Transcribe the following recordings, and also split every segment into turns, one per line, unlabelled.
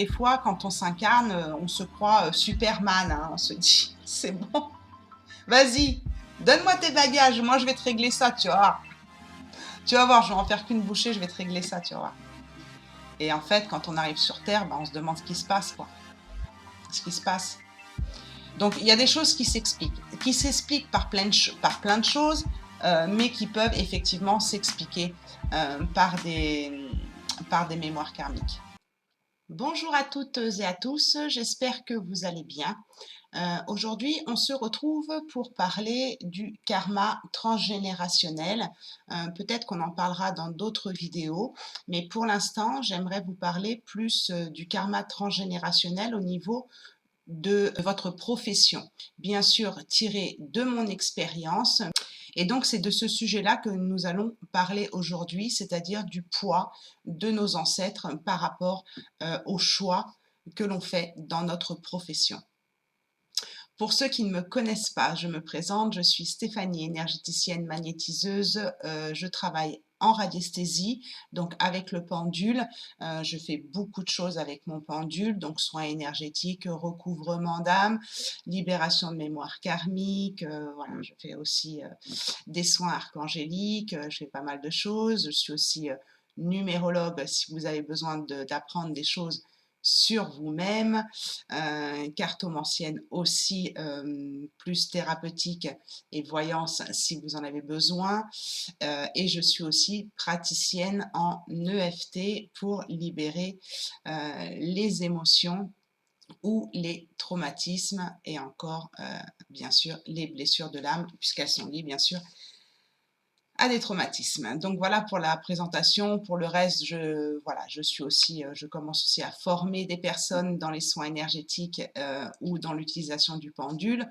Des fois, quand on s'incarne, on se croit Superman, hein, on se dit, c'est bon, vas-y, donne-moi tes bagages, moi je vais te régler ça, tu vois. Tu vas voir, je vais en faire qu'une bouchée, je vais te régler ça, tu vois. Et en fait, quand on arrive sur Terre, on se demande ce qui se passe, quoi. Ce qui se passe. Donc, il y a des choses qui s'expliquent par plein de choses, mais qui peuvent effectivement s'expliquer par des mémoires karmiques. Bonjour à toutes et à tous, j'espère que vous allez bien. Aujourd'hui, on se retrouve pour parler du karma transgénérationnel. Peut-être qu'on en parlera dans d'autres vidéos, mais pour l'instant, j'aimerais vous parler plus du karma transgénérationnel au niveau de votre profession, bien sûr tiré de mon expérience. Et donc c'est de ce sujet-là que nous allons parler aujourd'hui, c'est-à-dire du poids de nos ancêtres par rapport aux choix que l'on fait dans notre profession. Pour ceux qui ne me connaissent pas, je me présente, je suis Stéphanie, énergéticienne magnétiseuse, je travaille en radiesthésie, donc avec le pendule. Je fais beaucoup de choses avec mon pendule, donc soins énergétiques, recouvrement d'âme, libération de mémoire karmique, voilà, je fais aussi des soins archangéliques, je fais pas mal de choses. Je suis aussi numérologue si vous avez besoin d'apprendre des choses sur vous-même, cartomancienne aussi, plus thérapeutique et voyance si vous en avez besoin. Et je suis aussi praticienne en EFT pour libérer les émotions ou les traumatismes et encore, bien sûr, les blessures de l'âme, puisqu'elles sont liées, bien sûr, à des traumatismes. Donc voilà pour la présentation. Pour le reste, voilà, je suis aussi, je commence aussi à former des personnes dans les soins énergétiques ou dans l'utilisation du pendule.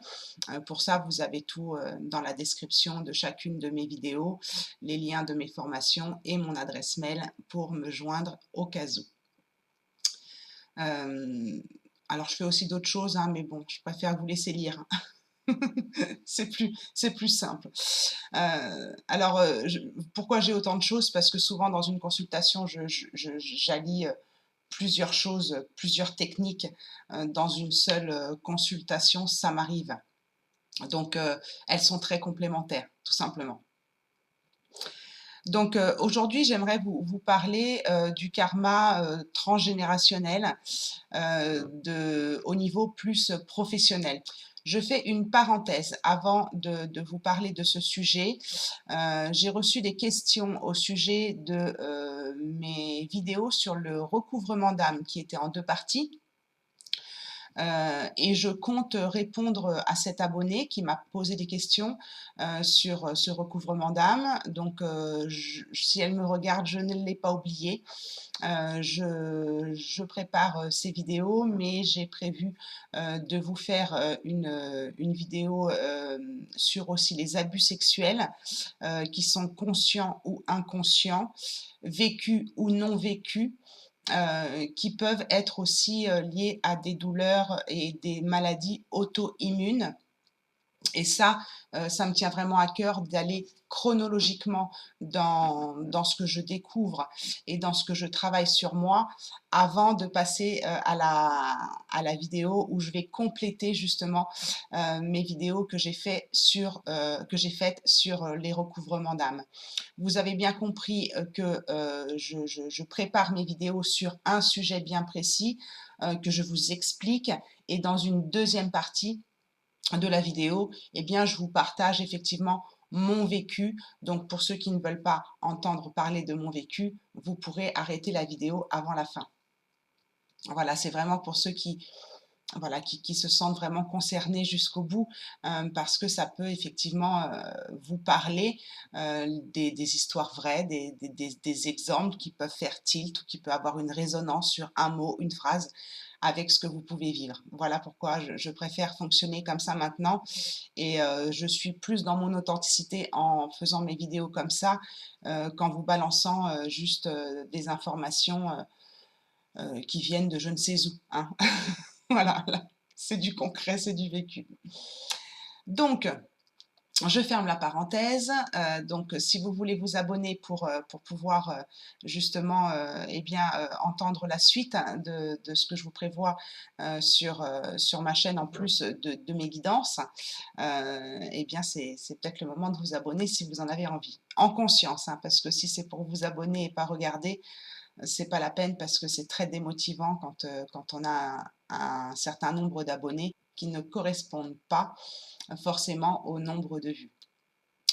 Pour ça, vous avez tout dans la description de chacune de mes vidéos, les liens de mes formations et mon adresse mail pour me joindre au cas où. Alors, je fais aussi d'autres choses, hein, mais bon, je préfère vous laisser lire. C'est plus simple. Pourquoi j'ai autant de choses? Parce que souvent dans une consultation, j'allie plusieurs choses, plusieurs techniques dans une seule consultation, ça m'arrive. Donc, elles sont très complémentaires, tout simplement. Donc, aujourd'hui, j'aimerais vous parler du karma transgénérationnel au niveau plus professionnel. Je fais une parenthèse avant de vous parler de ce sujet. J'ai reçu des questions au sujet de mes vidéos sur le recouvrement d'âme qui était en 2 parties. Et je compte répondre à cet abonné qui m'a posé des questions sur ce recouvrement d'âme. Donc, si elle me regarde, je ne l'ai pas oublié. Je prépare ces vidéos, mais j'ai prévu de vous faire une vidéo sur aussi les abus sexuels qui sont conscients ou inconscients, vécus ou non vécus, qui peuvent être aussi liés à des douleurs et des maladies auto-immunes. Et ça me tient vraiment à cœur d'aller chronologiquement dans ce que je découvre et dans ce que je travaille sur moi avant de passer à la vidéo où je vais compléter justement mes vidéos que j'ai faites sur les recouvrements d'âme. Vous avez bien compris que je prépare mes vidéos sur un sujet bien précis que je vous explique, et dans une deuxième partie de la vidéo, eh bien, je vous partage effectivement mon vécu. Donc, pour ceux qui ne veulent pas entendre parler de mon vécu, vous pourrez arrêter la vidéo avant la fin. Voilà, c'est vraiment pour ceux qui se sentent vraiment concernés jusqu'au bout, parce que ça peut effectivement vous parler des histoires vraies, des exemples qui peuvent faire tilt ou qui peuvent avoir une résonance sur un mot, une phrase avec ce que vous pouvez vivre. Voilà pourquoi je préfère fonctionner comme ça maintenant, et je suis plus dans mon authenticité en faisant mes vidéos comme ça qu'en vous balançant juste des informations qui viennent de je ne sais où, hein. Voilà, c'est du concret, c'est du vécu. Donc, Je ferme la parenthèse. Donc, si vous voulez vous abonner pour pouvoir justement eh bien, entendre la suite de ce que je vous prévois sur ma chaîne en plus de mes guidances, eh bien, c'est peut-être le moment de vous abonner si vous en avez envie. En conscience, hein, parce que si c'est pour vous abonner et pas regarder, c'est pas la peine parce que c'est très démotivant quand on a un certain nombre d'abonnés qui ne correspondent pas forcément au nombre de vues.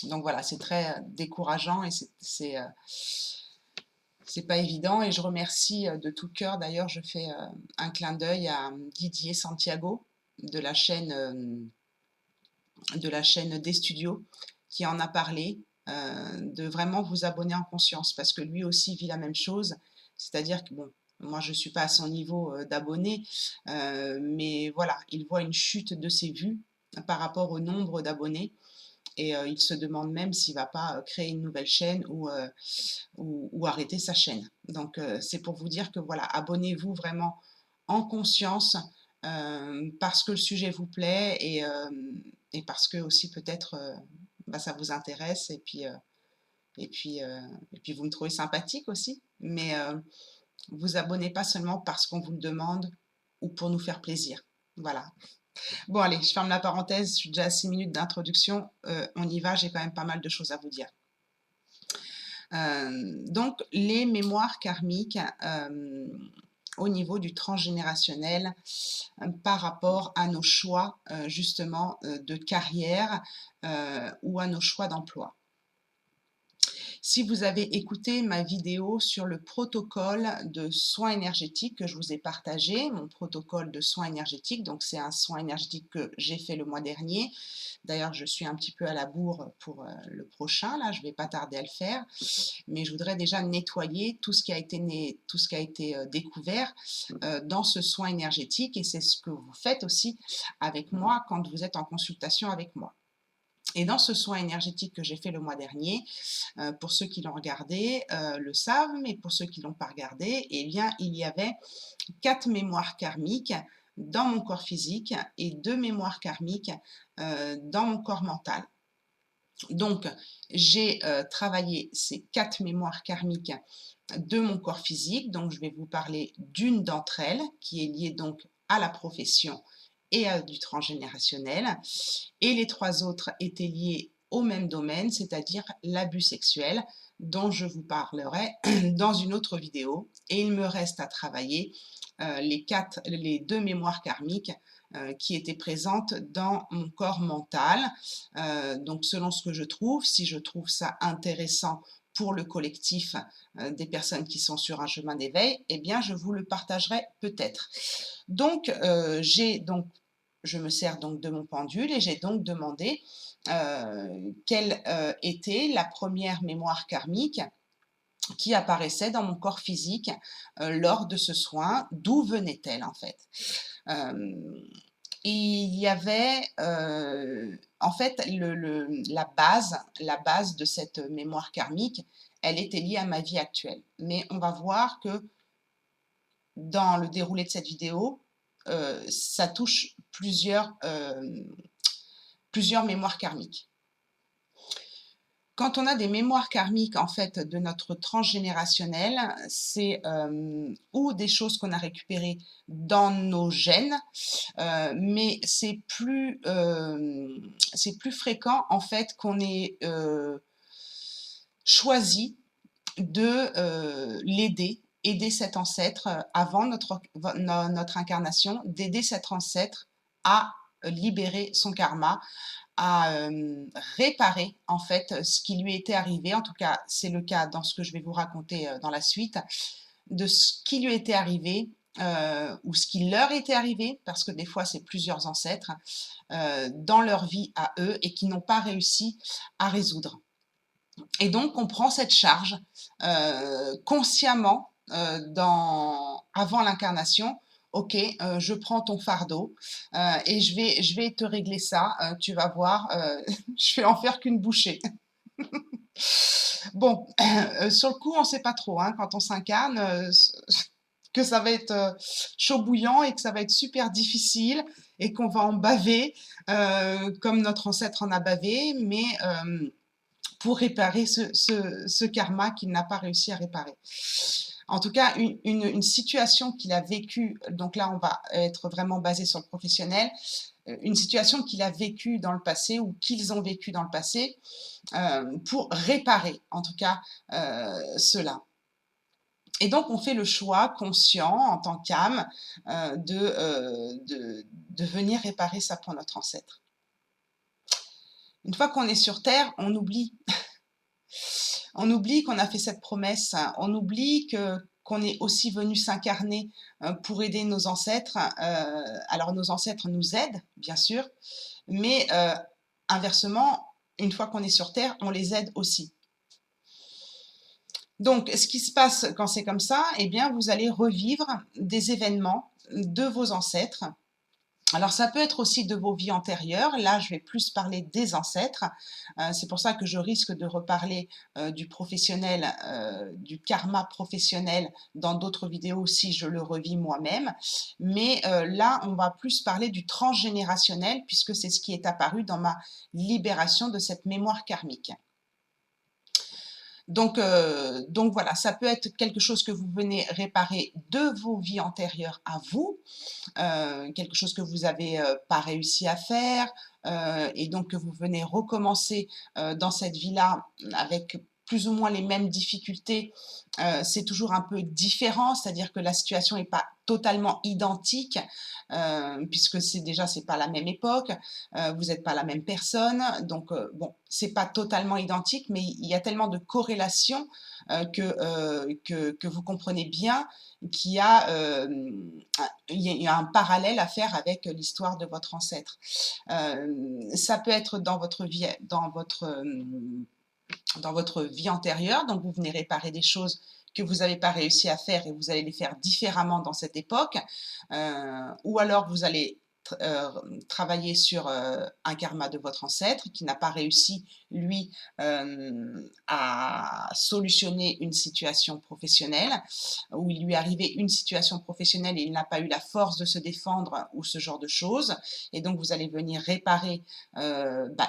Donc voilà, c'est très décourageant et c'est pas évident. Et je remercie de tout cœur, d'ailleurs, je fais un clin d'œil à Didier Santiago de la chaîne des studios qui en a parlé, de vraiment vous abonner en conscience parce que lui aussi vit la même chose. C'est-à-dire que, bon, moi je ne suis pas à son niveau d'abonnés, mais voilà, il voit une chute de ses vues par rapport au nombre d'abonnés et il se demande même s'il ne va pas créer une nouvelle chaîne ou arrêter sa chaîne. Donc c'est pour vous dire que voilà, abonnez-vous vraiment en conscience parce que le sujet vous plaît et parce que aussi peut-être bah, ça vous intéresse et puis vous me trouvez sympathique aussi. Mais vous abonnez pas seulement parce qu'on vous le demande ou pour nous faire plaisir. Voilà. Bon, allez, je ferme la parenthèse, je suis déjà à 6 minutes d'introduction, on y va, j'ai quand même pas mal de choses à vous dire. Donc, les mémoires karmiques au niveau du transgénérationnel par rapport à nos choix justement de carrière ou à nos choix d'emploi. Si vous avez écouté ma vidéo sur le protocole de soins énergétiques que je vous ai partagé, mon protocole de soins énergétiques, donc c'est un soin énergétique que j'ai fait le mois dernier. D'ailleurs, je suis un petit peu à la bourre pour le prochain, là, je ne vais pas tarder à le faire, mais je voudrais déjà nettoyer tout ce qui a été découvert dans ce soin énergétique et c'est ce que vous faites aussi avec moi quand vous êtes en consultation avec moi. Et dans ce soin énergétique que j'ai fait le mois dernier, pour ceux qui l'ont regardé le savent, mais pour ceux qui ne l'ont pas regardé, eh bien, il y avait 4 mémoires karmiques dans mon corps physique et 2 mémoires karmiques dans mon corps mental. Donc, j'ai travaillé ces 4 mémoires karmiques de mon corps physique. Donc, je vais vous parler d'une d'entre elles qui est liée donc à la profession et à du transgénérationnel. Et les 3 autres étaient liées au même domaine, c'est-à-dire l'abus sexuel, dont je vous parlerai dans une autre vidéo. Et il me reste à travailler les 2 mémoires karmiques qui étaient présentes dans mon corps mental. Donc selon ce que je trouve, si je trouve ça intéressant pour le collectif des personnes qui sont sur un chemin d'éveil, eh bien je vous le partagerai peut-être. Donc je me sers donc de mon pendule et j'ai donc demandé quelle était la première mémoire karmique qui apparaissait dans mon corps physique lors de ce soin, d'où venait-elle en fait. Il y avait en fait la base de cette mémoire karmique, elle était liée à ma vie actuelle. Mais on va voir que dans le déroulé de cette vidéo, ça touche plusieurs mémoires karmiques. Quand on a des mémoires karmiques en fait de notre transgénérationnel, c'est ou des choses qu'on a récupérées dans nos gènes, mais c'est plus fréquent en fait qu'on ait choisi de aider cet ancêtre avant notre incarnation, d'aider cet ancêtre à libérer son karma, à réparer en fait ce qui lui était arrivé. En tout cas, c'est le cas dans ce que je vais vous raconter dans la suite, de ce qui lui était arrivé ou ce qui leur était arrivé, parce que des fois c'est plusieurs ancêtres, dans leur vie à eux et qui n'ont pas réussi à résoudre. Et donc on prend cette charge consciemment avant l'incarnation. Ok, je prends ton fardeau et je vais te régler ça. Tu vas voir, je vais en faire qu'une bouchée. Bon, sur le coup, on ne sait pas trop. Hein, quand on s'incarne, que ça va être chaud bouillant et que ça va être super difficile et qu'on va en baver comme notre ancêtre en a bavé, mais pour réparer ce karma qu'il n'a pas réussi à réparer. En tout cas, une situation qu'il a vécue, donc là on va être vraiment basé sur le professionnel, une situation qu'il a vécue dans le passé ou qu'ils ont vécu dans le passé pour réparer en tout cas cela. Et donc, on fait le choix conscient, en tant qu'âme, de venir réparer ça pour notre ancêtre. Une fois qu'on est sur Terre, on oublie. On oublie qu'on a fait cette promesse, on oublie qu'on est aussi venu s'incarner pour aider nos ancêtres. Alors, nos ancêtres nous aident, bien sûr, mais inversement, une fois qu'on est sur Terre, on les aide aussi. Donc, ce qui se passe quand c'est comme ça, eh bien, vous allez revivre des événements de vos ancêtres. Alors, ça peut être aussi de vos vies antérieures. Là, je vais plus parler des ancêtres. C'est pour ça que je risque de reparler du professionnel, du karma professionnel dans d'autres vidéos si je le revis moi-même. Mais là, on va plus parler du transgénérationnel puisque c'est ce qui est apparu dans ma libération de cette mémoire karmique. Donc voilà, ça peut être quelque chose que vous venez réparer de vos vies antérieures à vous, quelque chose que vous n'avez pas réussi à faire, et donc que vous venez recommencer dans cette vie-là avec plus ou moins les mêmes difficultés. C'est toujours un peu différent, c'est-à-dire que la situation n'est pas totalement identique, puisque c'est pas la même époque, vous n'êtes pas la même personne, donc bon, c'est pas totalement identique, mais il y a tellement de corrélations que vous comprenez bien qu'il y a, il y a un parallèle à faire avec l'histoire de votre ancêtre. Ça peut être dans votre vie, dans votre vie antérieure, donc vous venez réparer des choses que vous n'avez pas réussi à faire et vous allez les faire différemment dans cette époque, ou alors vous allez travailler sur un karma de votre ancêtre qui n'a pas réussi, lui, à solutionner une situation professionnelle, où il lui est arrivé une situation professionnelle et il n'a pas eu la force de se défendre ou ce genre de choses. Et donc, vous allez venir réparer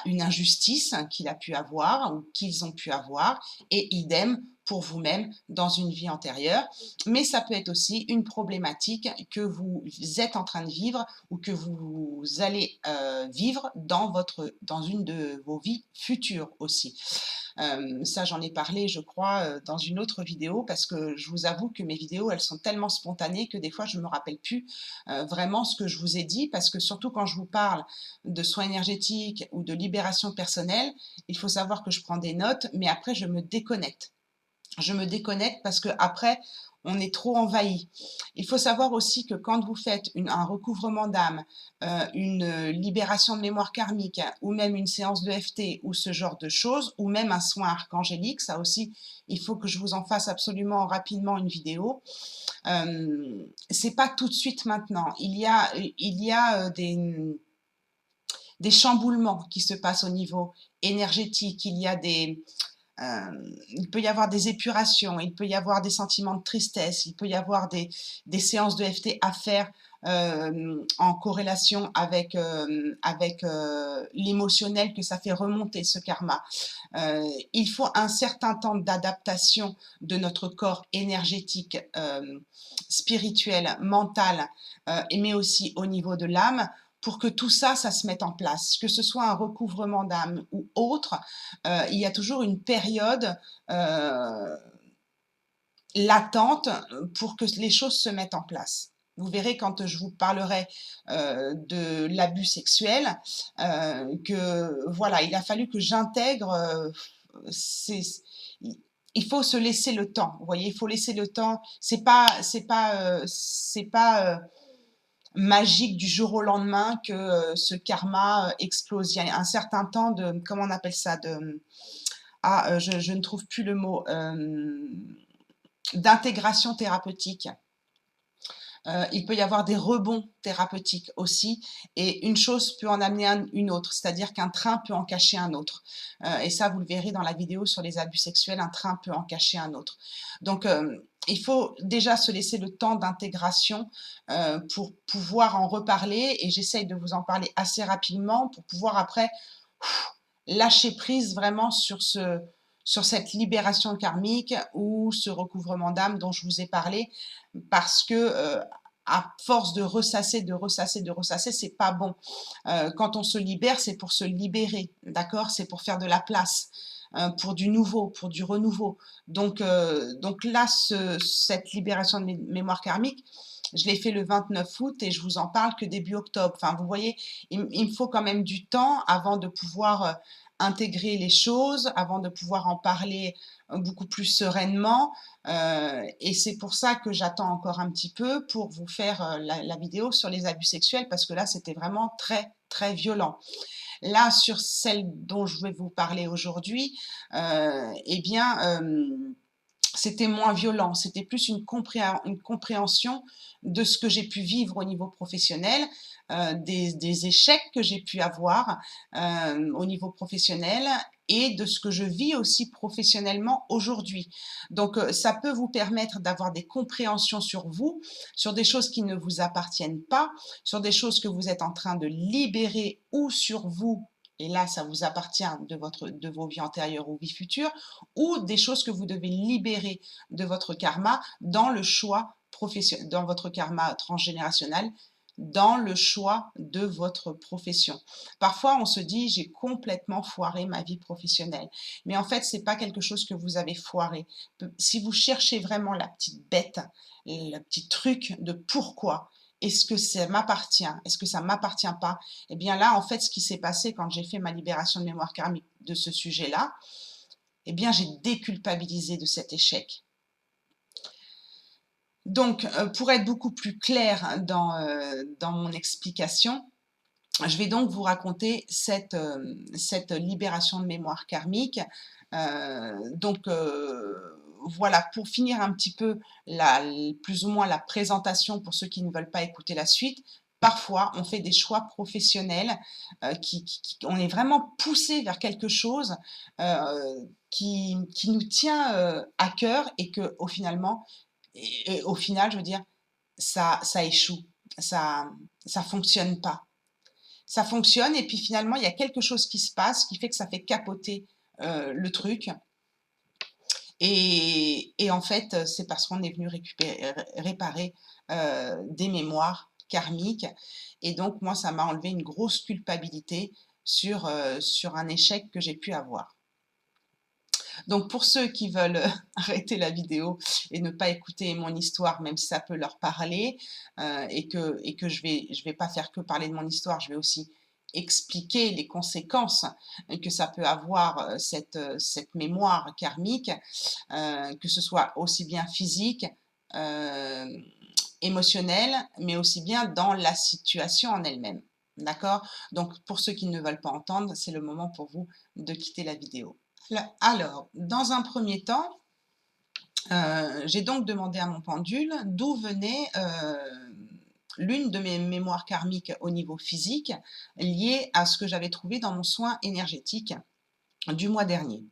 une injustice qu'il a pu avoir ou qu'ils ont pu avoir, et idem pour vous-même dans une vie antérieure. Mais ça peut être aussi une problématique que vous êtes en train de vivre ou que vous allez vivre dans une de vos vies futures aussi. Ça, j'en ai parlé, je crois, dans une autre vidéo, parce que je vous avoue que mes vidéos, elles sont tellement spontanées que des fois, je ne me rappelle plus vraiment ce que je vous ai dit, parce que surtout quand je vous parle de soins énergétiques ou de libération personnelle, il faut savoir que je prends des notes, mais après, je me déconnecte. Je me déconnecte parce que après, on est trop envahi. Il faut savoir aussi que quand vous faites un recouvrement d'âme, une libération de mémoire karmique, ou même une séance de FT, ou ce genre de choses, ou même un soin archangélique, ça aussi, il faut que je vous en fasse absolument rapidement une vidéo. C'est pas tout de suite maintenant. Il y a des chamboulements qui se passent au niveau énergétique. Il peut y avoir des épurations, il peut y avoir des sentiments de tristesse, il peut y avoir des séances de FT à faire en corrélation avec l'émotionnel que ça fait remonter ce karma. Il faut un certain temps d'adaptation de notre corps énergétique, spirituel, mental, mais aussi au niveau de l'âme, pour que tout ça, ça se mette en place. Que ce soit un recouvrement d'âme ou autre, il y a toujours une période latente pour que les choses se mettent en place. Vous verrez quand je vous parlerai de l'abus sexuel que voilà, il a fallu que j'intègre. Il faut se laisser le temps. Vous voyez, il faut laisser le temps. C'est pas magique du jour au lendemain que ce karma explose. Il y a un certain temps de, comment on appelle ça, je ne trouve plus le mot, d'intégration thérapeutique. Il peut y avoir des rebonds thérapeutiques aussi, et une chose peut en amener une autre, c'est-à-dire qu'un train peut en cacher un autre. Et ça, vous le verrez dans la vidéo sur les abus sexuels, un train peut en cacher un autre. Donc, il faut déjà se laisser le temps d'intégration pour pouvoir en reparler et j'essaye de vous en parler assez rapidement pour pouvoir après lâcher prise vraiment sur cette libération karmique ou ce recouvrement d'âme dont je vous ai parlé parce que à force de ressasser, de ressasser, de ressasser, c'est pas bon. Quand on se libère, c'est pour se libérer, d'accord? C'est pour faire de la place, pour du nouveau, pour du renouveau. Donc là, cette libération de mémoire karmique, je l'ai fait le 29 août et je vous en parle que début octobre. Enfin, vous voyez, il me faut quand même du temps avant de pouvoir intégrer les choses, avant de pouvoir en parler beaucoup plus sereinement. Et c'est pour ça que j'attends encore un petit peu pour vous faire la vidéo sur les abus sexuels parce que là, c'était vraiment très, très violent. Là, sur celle dont je vais vous parler aujourd'hui, eh bien, c'était moins violent, c'était plus une compréhension de ce que j'ai pu vivre au niveau professionnel, des échecs que j'ai pu avoir au niveau professionnel et de ce que je vis aussi professionnellement aujourd'hui. Donc, ça peut vous permettre d'avoir des compréhensions sur vous, sur des choses qui ne vous appartiennent pas, sur des choses que vous êtes en train de libérer ou sur vous. Et là, ça vous appartient de vos vies antérieures ou vies futures, ou des choses que vous devez libérer de votre karma dans le choix professionnel, dans votre karma transgénérationnel, dans le choix de votre profession. Parfois, on se dit, j'ai complètement foiré ma vie professionnelle. Mais en fait, c'est pas quelque chose que vous avez foiré. Si vous cherchez vraiment la petite bête, le petit truc de pourquoi, est-ce que ça m'appartient? Est-ce que ça m'appartient pas? Eh bien là, en fait, ce qui s'est passé quand j'ai fait ma libération de mémoire karmique de ce sujet-là, eh bien, j'ai déculpabilisé de cet échec. Donc, pour être beaucoup plus clair dans mon explication, je vais donc vous raconter cette libération de mémoire karmique. Donc, voilà, pour finir un petit peu plus ou moins la présentation pour ceux qui ne veulent pas écouter la suite, parfois on fait des choix professionnels, on est vraiment poussé vers quelque chose qui nous tient à cœur et que au final, je veux dire, ça échoue, ça fonctionne pas. Ça fonctionne et puis finalement, il y a quelque chose qui se passe qui fait que ça fait capoter le truc. Et en fait, c'est parce qu'on est venu réparer des mémoires karmiques. Et donc, moi, ça m'a enlevé une grosse culpabilité sur un échec que j'ai pu avoir. Donc pour ceux qui veulent arrêter la vidéo et ne pas écouter mon histoire, même si ça peut leur parler, et que je vais pas faire que parler de mon histoire, je vais aussi expliquer les conséquences que ça peut avoir, cette mémoire karmique, que ce soit aussi bien physique, émotionnelle, mais aussi bien dans la situation en elle-même. D'accord? Donc pour ceux qui ne veulent pas entendre, c'est le moment pour vous de quitter la vidéo. Alors, dans un premier temps, j'ai donc demandé à mon pendule d'où venait l'une de mes mémoires karmiques au niveau physique liée à ce que j'avais trouvé dans mon soin énergétique du mois dernier.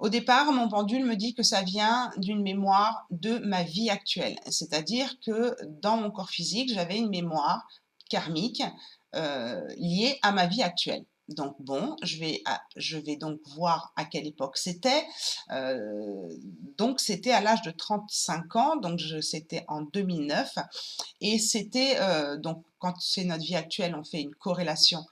Au départ, mon pendule me dit que ça vient d'une mémoire de ma vie actuelle, c'est-à-dire que dans mon corps physique, j'avais une mémoire karmique liée à ma vie actuelle. Donc bon, je vais donc voir à quelle époque c'était. Donc c'était à l'âge de 35 ans, donc c'était en 2009. Et c'était donc quand c'est notre vie actuelle, on fait une corrélation.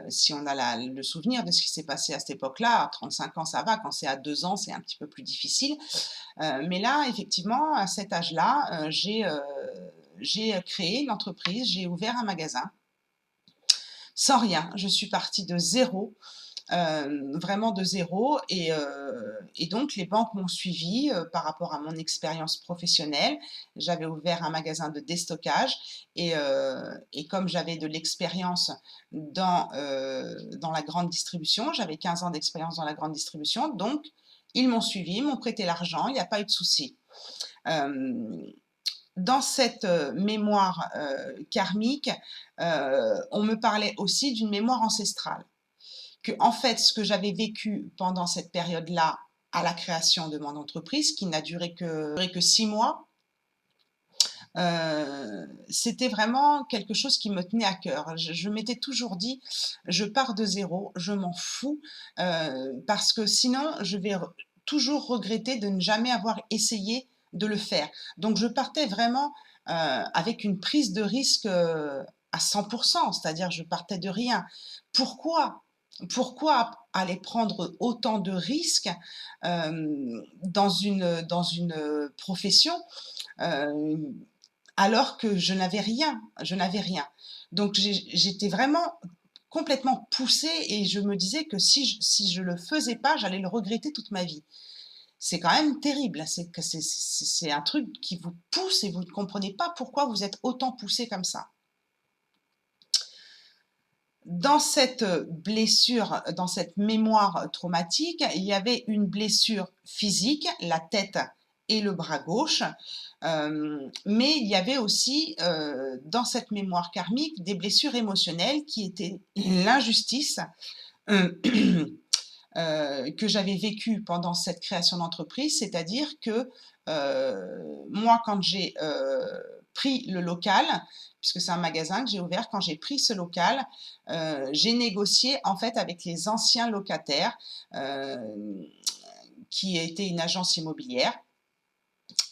Si on a le souvenir de ce qui s'est passé à cette époque-là, à 35 ans, ça va. Quand c'est à 2 ans, c'est un petit peu plus difficile. Mais là, effectivement, à cet âge-là, j'ai créé une entreprise, j'ai ouvert un magasin sans rien. Je suis partie de zéro, vraiment de zéro. Et donc les banques m'ont suivie par rapport à mon expérience professionnelle. J'avais ouvert un magasin de déstockage et comme j'avais de l'expérience dans la grande distribution, j'avais 15 ans d'expérience dans la grande distribution, donc ils m'ont suivi, m'ont prêté l'argent, il n'y a pas eu de souci. Dans cette mémoire karmique, on me parlait aussi d'une mémoire ancestrale. Que, en fait, ce que j'avais vécu pendant cette période-là à la création de mon entreprise qui n'a duré que 6 mois. C'était vraiment quelque chose qui me tenait à cœur. Je m'étais toujours dit: «Je pars de zéro, je m'en fous, parce que sinon je vais toujours regretter de ne jamais avoir essayé de le faire». Donc je partais vraiment, avec une prise de risque, à 100, c'est-à-dire je partais de rien. Pourquoi? Pourquoi aller prendre autant de risques, dans une profession, heu alors que je n'avais rien. Donc j'étais vraiment complètement poussée et je me disais que si je le faisais pas, j'allais le regretter toute ma vie. C'est quand même terrible, hein, c'est un truc qui vous pousse et vous ne comprenez pas pourquoi vous êtes autant poussé comme ça. Dans cette blessure, dans cette mémoire traumatique, il y avait une blessure physique, la tête et le bras gauche, mais il y avait aussi, dans cette mémoire karmique, des blessures émotionnelles qui étaient l'injustice, heu, que j'avais vécue pendant cette création d'entreprise. C'est-à-dire que, moi, quand j'ai, pris le local, puisque c'est un magasin que j'ai ouvert, quand j'ai pris ce local, j'ai négocié, en fait, avec les anciens locataires, heu, qui étaient une agence immobilière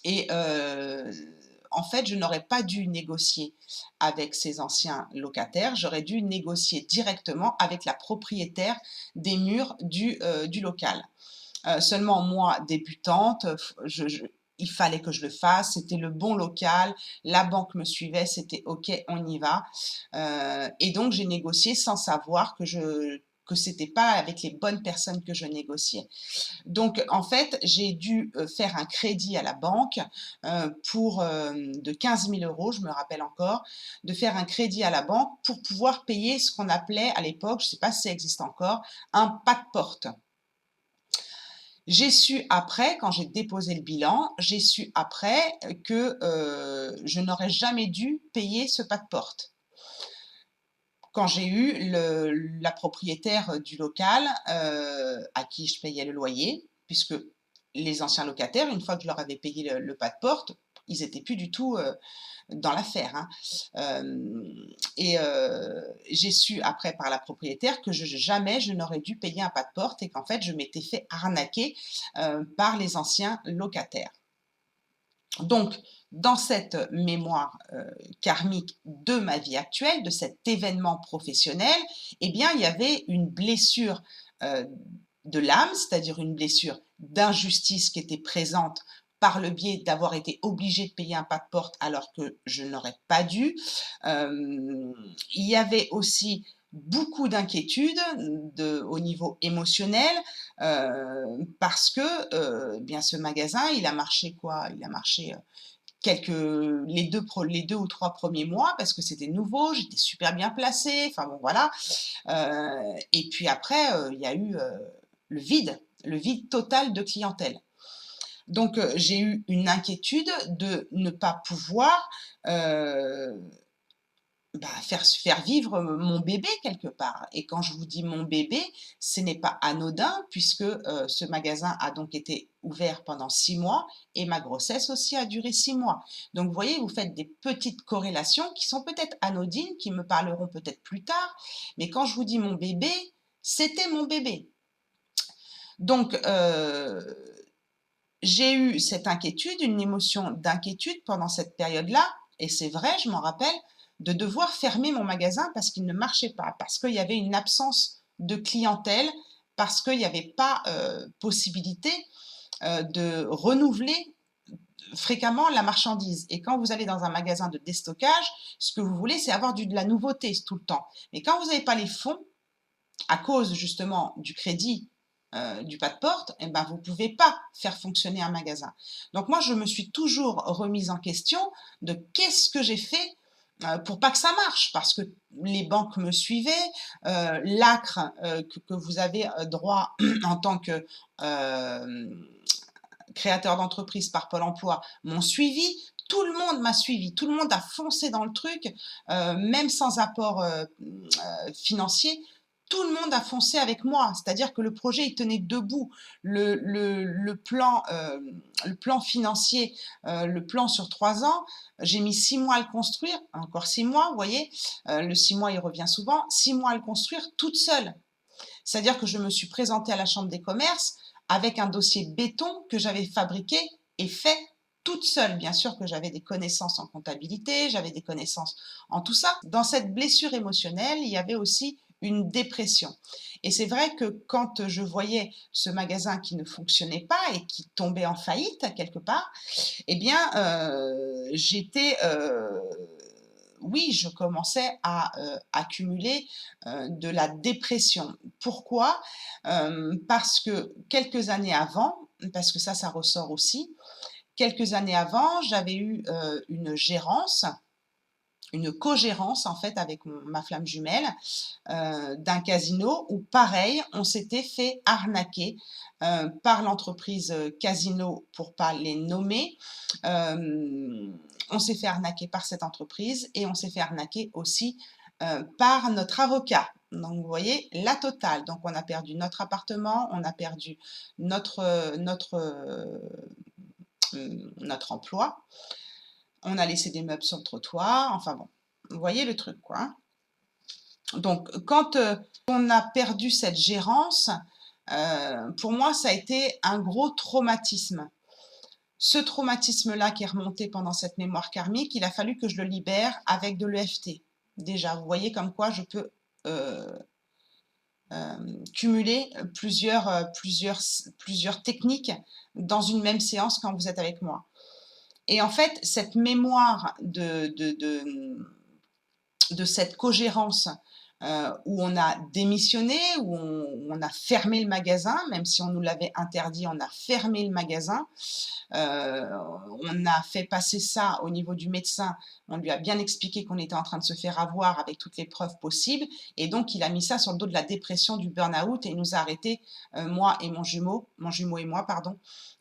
et en fait, je n'aurais pas dû négocier avec ces anciens locataires, j'aurais dû négocier directement avec la propriétaire des murs du local. Seulement moi, débutante, il fallait que je le fasse, c'était le bon local, la banque me suivait, c'était OK, on y va. Et donc j'ai négocié sans savoir que c'était pas avec les bonnes personnes que je négociais. Donc en fait, j'ai dû, faire un crédit à la banque, de 15 000 €, je me rappelle encore, de faire un crédit à la banque pour pouvoir payer ce qu'on appelait à l'époque, je ne sais pas si ça existe encore, un pas de porte. J'ai su après, quand j'ai déposé le bilan, j'ai su après que, je n'aurais jamais dû payer ce pas de porte. Quand j'ai eu la propriétaire du local, à qui je payais le loyer, puisque les anciens locataires, une fois que je leur avais payé le pas de porte, ils étaient plus du tout, dans l'affaire, hein. J'ai su après par la propriétaire que jamais je n'aurais dû payer un pas de porte et qu'en fait je m'étais fait arnaquer, par les anciens locataires. Donc, dans cette mémoire karmique de ma vie actuelle, de cet événement professionnel, eh bien, il y avait une blessure de l'âme, c'est-à-dire une blessure d'injustice qui était présente par le biais d'avoir été obligée de payer un pas de porte alors que je n'aurais pas dû. Il y avait aussi beaucoup d'inquiétudes au niveau émotionnel parce que bien ce magasin, il a marché quoi? Il a marché les 2 ou 3 premiers mois parce que c'était nouveau, j'étais super bien placée, enfin bon voilà. Et puis après, il y a eu le vide total de clientèle. Donc, j'ai eu une inquiétude de ne pas pouvoir faire vivre mon bébé quelque part. Et quand je vous dis mon bébé, ce n'est pas anodin puisque ce magasin a donc été ouvert pendant 6 mois et ma grossesse aussi a duré 6 mois. Donc vous voyez, vous faites des petites corrélations qui sont peut-être anodines, qui me parleront peut-être plus tard, mais quand je vous dis mon bébé, c'était mon bébé. Donc j'ai eu cette inquiétude, une émotion d'inquiétude pendant cette période-là et c'est vrai, je m'en rappelle, de devoir fermer mon magasin parce qu'il ne marchait pas, parce qu'il y avait une absence de clientèle, parce qu'il n'y avait pas, possibilité, de renouveler fréquemment la marchandise et quand vous allez dans un magasin de déstockage, ce que vous voulez, c'est avoir de la nouveauté tout le temps. Mais quand vous n'avez pas les fonds, à cause justement du crédit, du pas de porte, eh ben, vous ne pouvez pas faire fonctionner un magasin. Donc moi, je me suis toujours remise en question de qu'est-ce que j'ai fait pour pas que ça marche, parce que les banques me suivaient, l'ACRE que vous avez droit en tant que créateur d'entreprise par Pôle emploi m'ont suivi. Tout le monde m'a suivi, tout le monde a foncé dans le truc, même sans apport financier tout le monde a foncé avec moi, c'est-à-dire que le projet, il tenait debout. Le plan financier, le plan sur 3 ans, j'ai mis 6 mois à le construire, encore 6 mois, vous voyez? Le 6 mois, il revient souvent, 6 mois à le construire toute seule. C'est-à-dire que je me suis présentée à la chambre des commerces avec un dossier béton que j'avais fabriqué et fait toute seule. Bien sûr que j'avais des connaissances en comptabilité, j'avais des connaissances en tout ça. Dans cette blessure émotionnelle, il y avait aussi une dépression. Et c'est vrai que quand je voyais ce magasin qui ne fonctionnait pas et qui tombait en faillite quelque part, eh bien, oui, je commençais à accumuler de la dépression. Pourquoi? Parce que quelques années avant, parce que ça ressort aussi, quelques années avant, j'avais eu une co-gérance en fait avec ma flamme jumelle d'un casino où pareil, on s'était fait arnaquer par l'entreprise Casino pour pas les nommer. On s'est fait arnaquer par cette entreprise et on s'est fait arnaquer aussi par notre avocat. Donc vous voyez, la totale. Donc on a perdu notre appartement, on a perdu notre emploi, on a laissé des meubles sur le trottoir, enfin bon, vous voyez le truc quoi, hein. Donc, quand on a perdu cette gérance, pour moi, ça a été un gros traumatisme. Ce traumatisme-là qui est remonté pendant cette mémoire karmique, il a fallu que je le libère avec de l'EFT. Déjà, vous voyez comme quoi je peux cumuler plusieurs techniques dans une même séance quand vous êtes avec moi. Et en fait, cette mémoire de cette cogérance où on a démissionné, où on a fermé le magasin, même si on nous l'avait interdit, on a fermé le magasin. On a fait passer ça au niveau du médecin, on lui a bien expliqué qu'on était en train de se faire avoir avec toutes les preuves possibles, et donc il a mis ça sur le dos de la dépression, du burn-out, et il nous a arrêtés, moi et mon jumeau et moi, pardon,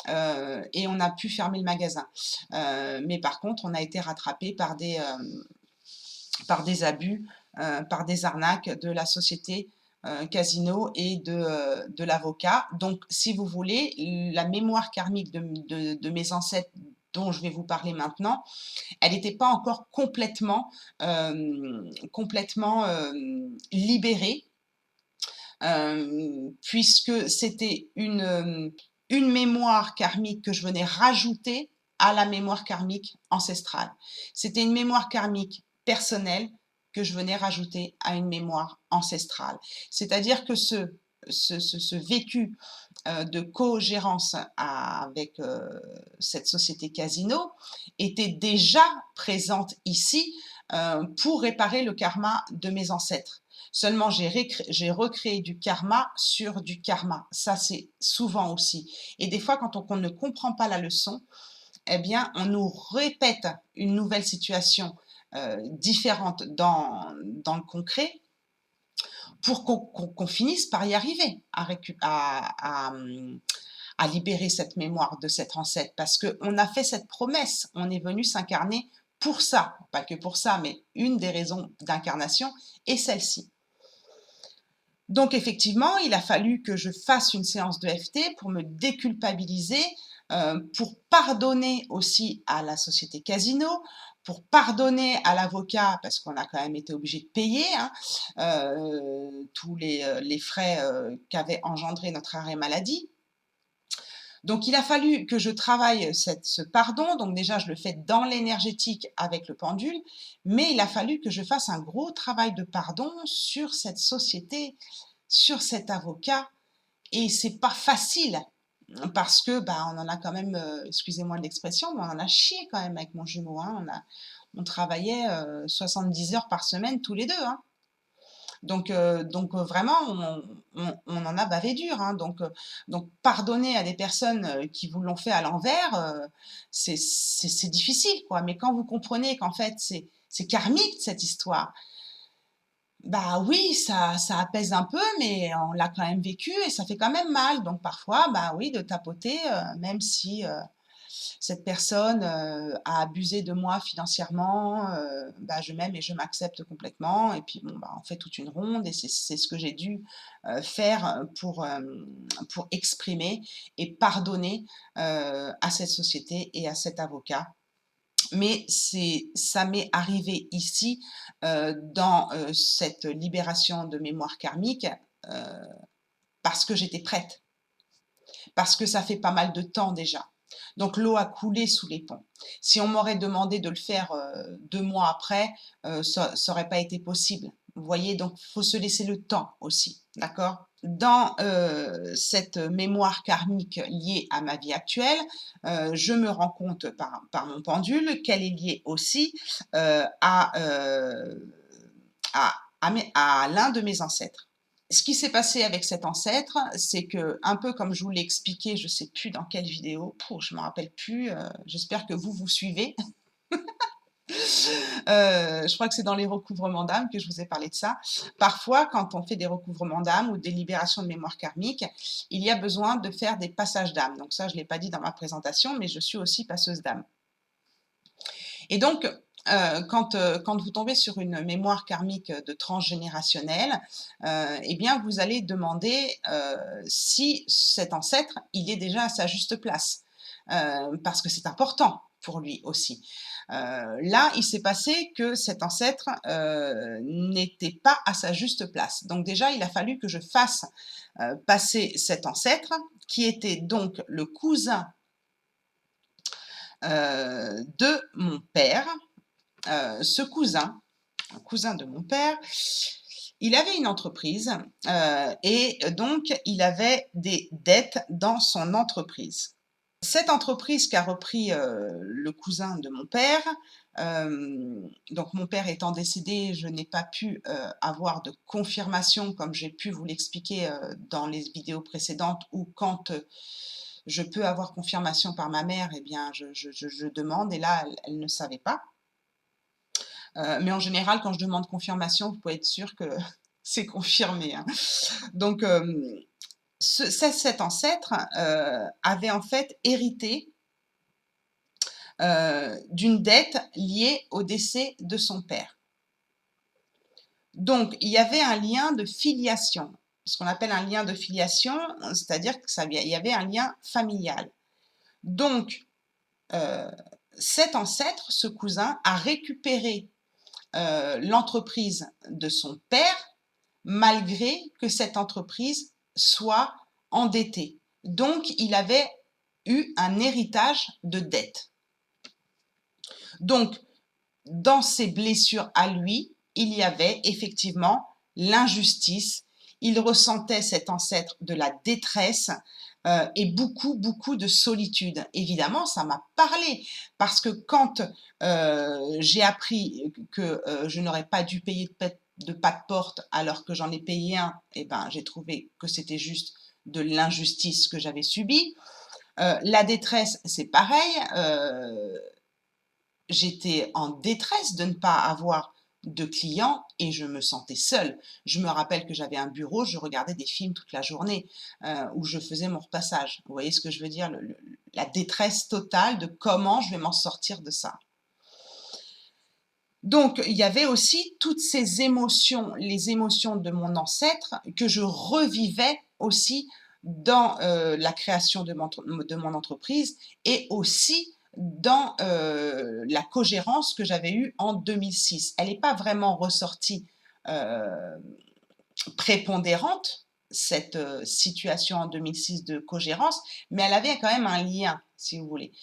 et on a pu fermer le magasin. Mais par contre, on a été rattrapés par des abus, par des arnaques de la société Casino et de l'avocat. Donc, si vous voulez, la mémoire karmique de mes ancêtres dont je vais vous parler maintenant, elle n'était pas encore complètement libérée, puisque c'était une mémoire karmique que je venais rajouter à la mémoire karmique ancestrale. C'était une mémoire karmique personnelle que je venais rajouter à une mémoire ancestrale. C'est-à-dire que ce vécu de co-gérance avec cette société Casino était déjà présente ici pour réparer le karma de mes ancêtres. Seulement, j'ai recréé du karma sur du karma. Ça, c'est souvent aussi. Et des fois, quand on ne comprend pas la leçon, eh bien, on nous répète une nouvelle situation différente dans le concret pour qu'on finisse par y arriver à libérer cette mémoire de cet ancêtre. Parce qu'on a fait cette promesse, on est venu s'incarner pour ça. Pas que pour ça, mais une des raisons d'incarnation est celle-ci. Donc effectivement, il a fallu que je fasse une séance de FT pour me déculpabiliser, pour pardonner aussi à la société Casino, pour pardonner à l'avocat, parce qu'on a quand même été obligé de payer tous les frais qu'avait engendré notre arrêt maladie. Donc il a fallu que je travaille ce pardon, donc déjà je le fais dans l'énergétique avec le pendule, mais il a fallu que je fasse un gros travail de pardon sur cette société, sur cet avocat, et c'est pas facile parce que on en a quand même, excusez-moi de l'expression, mais on en a chié quand même avec mon jumeau, hein. On travaillait 70 heures par semaine tous les deux, hein. Donc vraiment, on en a bavé dur, hein. Donc pardonner à des personnes qui vous l'ont fait à l'envers, c'est difficile, quoi. Mais quand vous comprenez qu'en fait, c'est karmique cette histoire, bah oui, ça apaise un peu, mais on l'a quand même vécu et ça fait quand même mal. Donc parfois, bah oui, de tapoter, même si cette personne a abusé de moi financièrement, bah, je m'aime et je m'accepte complètement et puis bon, bah, on fait toute une ronde et c'est ce que j'ai dû, faire, pour exprimer et pardonner, à cette société et à cet avocat. Mais ça m'est arrivé ici, dans, cette libération de mémoire karmique, heu, parce que j'étais prête, parce que ça fait pas mal de temps déjà. Donc l'eau a coulé sous les ponts. Si on m'aurait demandé de le faire, 2 mois après, ça aurait pas été possible. Vous voyez? Donc il faut se laisser le temps aussi, d'accord? Dans, cette mémoire karmique liée à ma vie actuelle, je me rends compte par mon pendule qu'elle est liée aussi, à à l'un de mes ancêtres. Ce qui s'est passé avec cet ancêtre, c'est que, un peu comme je vous l'ai expliqué, je ne sais plus dans quelle vidéo, je ne me rappelle plus, j'espère que vous suivez. Je crois que c'est dans les recouvrements d'âme que je vous ai parlé de ça. Parfois, quand on fait des recouvrements d'âme ou des libérations de mémoire karmique, il y a besoin de faire des passages d'âme. Donc ça, je ne l'ai pas dit dans ma présentation, mais je suis aussi passeuse d'âme. Et donc, quand vous tombez sur une mémoire karmique de transgénérationnelle, eh bien, vous allez demander si cet ancêtre, il est déjà à sa juste place, parce que c'est important pour lui aussi. Là, il s'est passé que cet ancêtre n'était pas à sa juste place. Donc déjà, il a fallu que je fasse passer cet ancêtre, qui était donc le cousin de mon père. Ce cousin, un cousin de mon père, il avait une entreprise et donc il avait des dettes dans son entreprise. Cette entreprise qu'a repris le cousin de mon père, donc mon père étant décédé, je n'ai pas pu avoir de confirmation comme j'ai pu vous l'expliquer dans les vidéos précédentes ou quand je peux avoir confirmation par ma mère, eh bien je demande et là elle ne savait pas. Mais en général, quand je demande confirmation, vous pouvez être sûr que c'est confirmé, hein. Donc, cet ancêtre avait en fait hérité d'une dette liée au décès de son père. Donc, il y avait un lien de filiation. Ce qu'on appelle un lien de filiation, c'est-à-dire qu'il y avait un lien familial. Donc, cet ancêtre, ce cousin, a récupéré l'entreprise de son père, malgré que cette entreprise soit endettée. Donc, il avait eu un héritage de dette. Donc, dans ses blessures à lui, il y avait effectivement l'injustice. Il ressentait cet ancêtre de la détresse et beaucoup, beaucoup de solitude. Évidemment, ça m'a parlé parce que quand j'ai appris que je n'aurais pas dû payer de pas de porte alors que j'en ai payé un, eh ben, j'ai trouvé que c'était juste de l'injustice que j'avais subie. La détresse, c'est pareil. J'étais en détresse de ne pas avoir de clients et je me sentais seule. Je me rappelle que j'avais un bureau, je regardais des films toute la journée où je faisais mon repassage. Vous voyez ce que je veux dire? La détresse totale de comment je vais m'en sortir de ça. Donc, il y avait aussi toutes ces émotions, les émotions de mon ancêtre que je revivais aussi dans la création de mon entreprise et aussi dans la cogérance que j'avais eue en 2006. Elle n'est pas vraiment ressortie prépondérante, cette situation en 2006 de cogérance, mais elle avait quand même un lien, si vous voulez.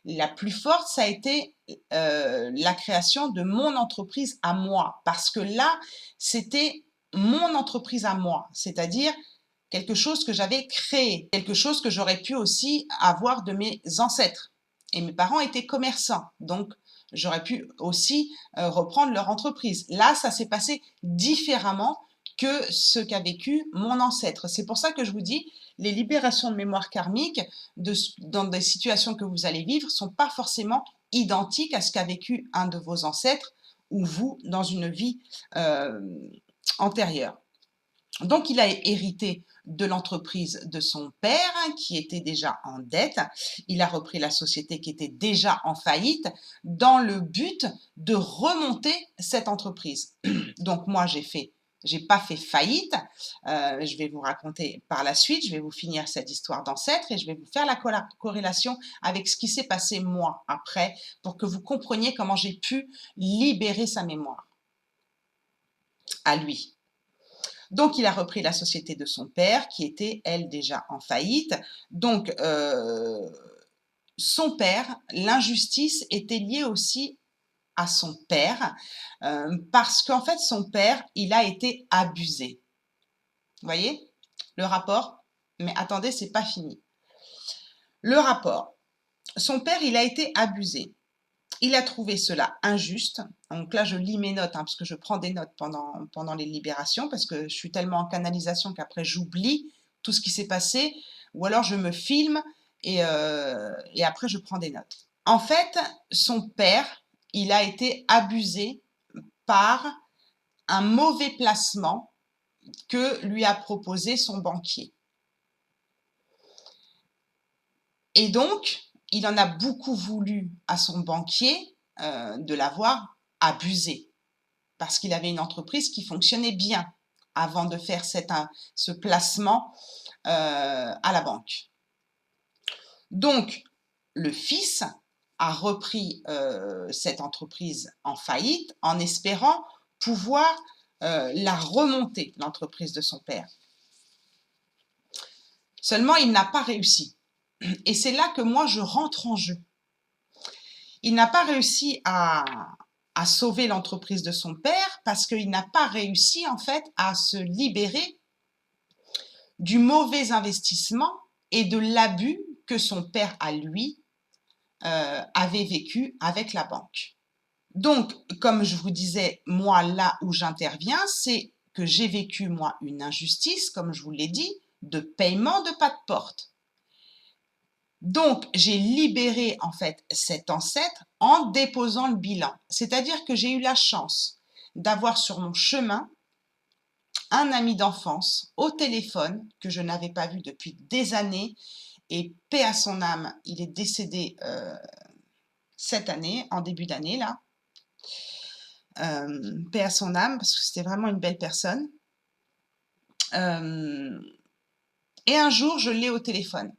La plus forte, ça a été la création de mon entreprise à moi, parce que là, c'était mon entreprise à moi, c'est-à-dire quelque chose que j'avais créé, quelque chose que j'aurais pu aussi avoir de mes ancêtres. Et mes parents étaient commerçants, donc j'aurais pu aussi reprendre leur entreprise. Là, ça s'est passé différemment que ce qu'a vécu mon ancêtre. C'est pour ça que je vous dis, les libérations de mémoire karmique dans des situations que vous allez vivre ne sont pas forcément identiques à ce qu'a vécu un de vos ancêtres ou vous dans une vie antérieure. Donc, il a hérité de l'entreprise de son père, qui était déjà en dette. Il a repris la société qui était déjà en faillite dans le but de remonter cette entreprise. Donc, moi, j'ai pas fait faillite. Je vais vous raconter par la suite, je vais vous finir cette histoire d'ancêtre et je vais vous faire la corrélation avec ce qui s'est passé moi après pour que vous compreniez comment j'ai pu libérer sa mémoire à lui. Donc, il a repris la société de son père, qui était, elle, déjà en faillite. Donc, son père, l'injustice était liée aussi à son père, parce qu'en fait, son père, il a été abusé. Vous voyez le rapport? Mais attendez, c'est pas fini. Le rapport. Son père, il a été abusé. Il a trouvé cela injuste. Donc là, je lis mes notes, parce que je prends des notes pendant les libérations, parce que je suis tellement en canalisation qu'après, j'oublie tout ce qui s'est passé, ou alors je me filme et après, je prends des notes. En fait, son père, il a été abusé par un mauvais placement que lui a proposé son banquier. Et donc, il en a beaucoup voulu à son banquier de l'avoir abusé, parce qu'il avait une entreprise qui fonctionnait bien avant de faire ce placement à la banque. Donc, le fils a repris cette entreprise en faillite en espérant pouvoir la remonter, l'entreprise de son père. Seulement, il n'a pas réussi. Et c'est là que moi, je rentre en jeu. Il n'a pas réussi à sauver l'entreprise de son père parce qu'il n'a pas réussi en fait à se libérer du mauvais investissement et de l'abus que son père à lui avait vécu avec la banque. Donc, comme je vous disais, moi là où j'interviens, c'est que j'ai vécu moi une injustice, comme je vous l'ai dit, de paiement de pas de porte. Donc, j'ai libéré en fait cet ancêtre en déposant le bilan. C'est-à-dire que j'ai eu la chance d'avoir sur mon chemin un ami d'enfance au téléphone que je n'avais pas vu depuis des années et paix à son âme, il est décédé cette année, en début d'année là. Paix à son âme parce que c'était vraiment une belle personne. Et un jour, je l'ai au téléphone.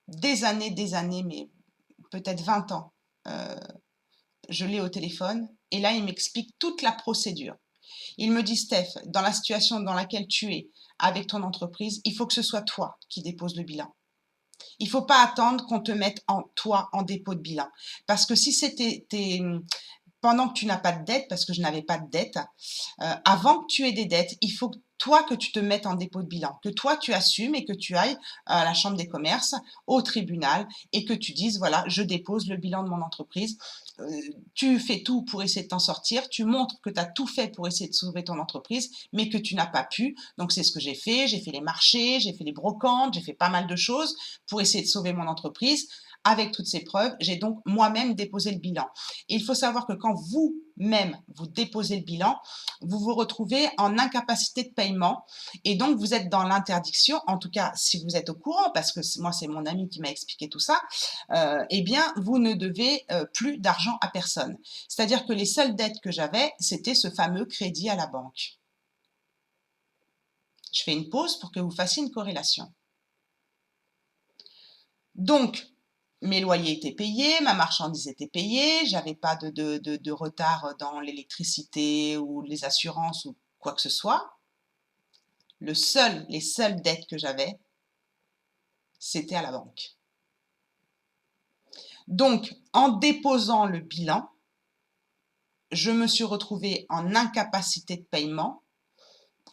Des années, mais peut-être 20 ans. Je l'ai au téléphone et là, il m'explique toute la procédure. Il me dit, Steph, dans la situation dans laquelle tu es avec ton entreprise, il faut que ce soit toi qui déposes le bilan. Il ne faut pas attendre qu'on te mette toi en dépôt de bilan. Parce que si c'était pendant que tu n'as pas de dette, parce que je n'avais pas de dette, avant que tu aies des dettes, il faut toi que tu te mettes en dépôt de bilan, que toi tu assumes et que tu ailles à la chambre des commerces, au tribunal et que tu dises voilà, je dépose le bilan de mon entreprise. Tu fais tout pour essayer de t'en sortir, tu montres que tu as tout fait pour essayer de sauver ton entreprise, mais que tu n'as pas pu. Donc c'est ce que j'ai fait les marchés, j'ai fait les brocantes, j'ai fait pas mal de choses pour essayer de sauver mon entreprise. Avec toutes ces preuves, j'ai donc moi-même déposé le bilan. Et il faut savoir que quand vous-même, vous déposez le bilan, vous vous retrouvez en incapacité de paiement et donc vous êtes dans l'interdiction, en tout cas si vous êtes au courant, parce que moi c'est mon ami qui m'a expliqué tout ça, eh bien vous ne devez plus d'argent à personne. C'est-à-dire que les seules dettes que j'avais, c'était ce fameux crédit à la banque. Je fais une pause pour que vous fassiez une corrélation. Donc, mes loyers étaient payés, ma marchandise était payée, j'avais pas de retard dans l'électricité ou les assurances ou quoi que ce soit. Les seules dettes que j'avais, c'était à la banque. Donc, en déposant le bilan, je me suis retrouvée en incapacité de paiement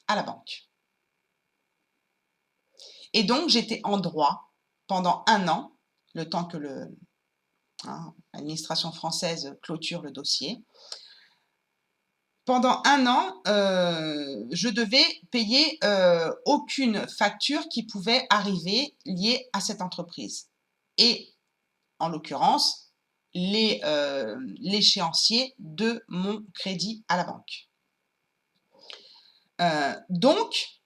à la banque. Et donc, j'étais en droit pendant 1 an, le temps que l'administration française clôture le dossier. Pendant 1 an, je devais payer aucune facture qui pouvait arriver liée à cette entreprise. Et en l'occurrence, l'échéancier de mon crédit à la banque. Donc,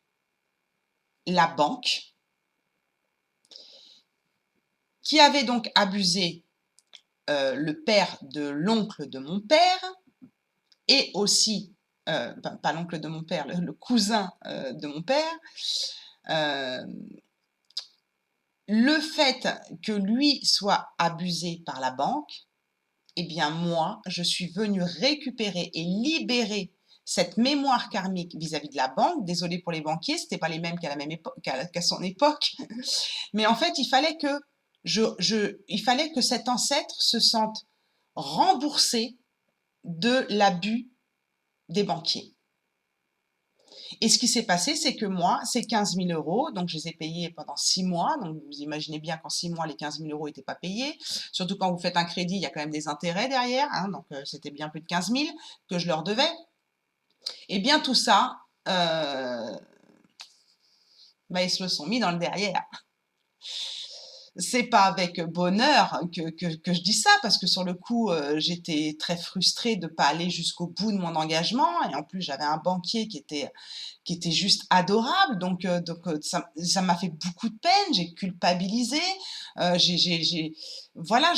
la banque, qui avait donc abusé le père de l'oncle de mon père et aussi, pas l'oncle de mon père, le cousin de mon père. Le fait que lui soit abusé par la banque, eh bien moi, je suis venue récupérer et libérer cette mémoire karmique vis-à-vis de la banque. Désolée pour les banquiers, c'était pas les mêmes qu'à la même époque, qu'à son époque. Mais en fait, il fallait que il fallait que cet ancêtre se sente remboursé de l'abus des banquiers. Et ce qui s'est passé, c'est que moi, ces 15 000 euros, donc je les ai payés pendant 6 mois. Donc vous imaginez bien qu'en 6 mois, les 15 000 euros n'étaient pas payés. Surtout quand vous faites un crédit, il y a quand même des intérêts derrière. Hein, donc c'était bien plus de 15 000 que je leur devais. Et bien tout ça, ils se le sont mis dans le derrière. C'est pas avec bonheur que je dis ça, parce que sur le coup, j'étais très frustrée de pas aller jusqu'au bout de mon engagement. Et en plus, j'avais un banquier qui était juste adorable. Donc ça m'a fait beaucoup de peine. J'ai culpabilisé. Voilà,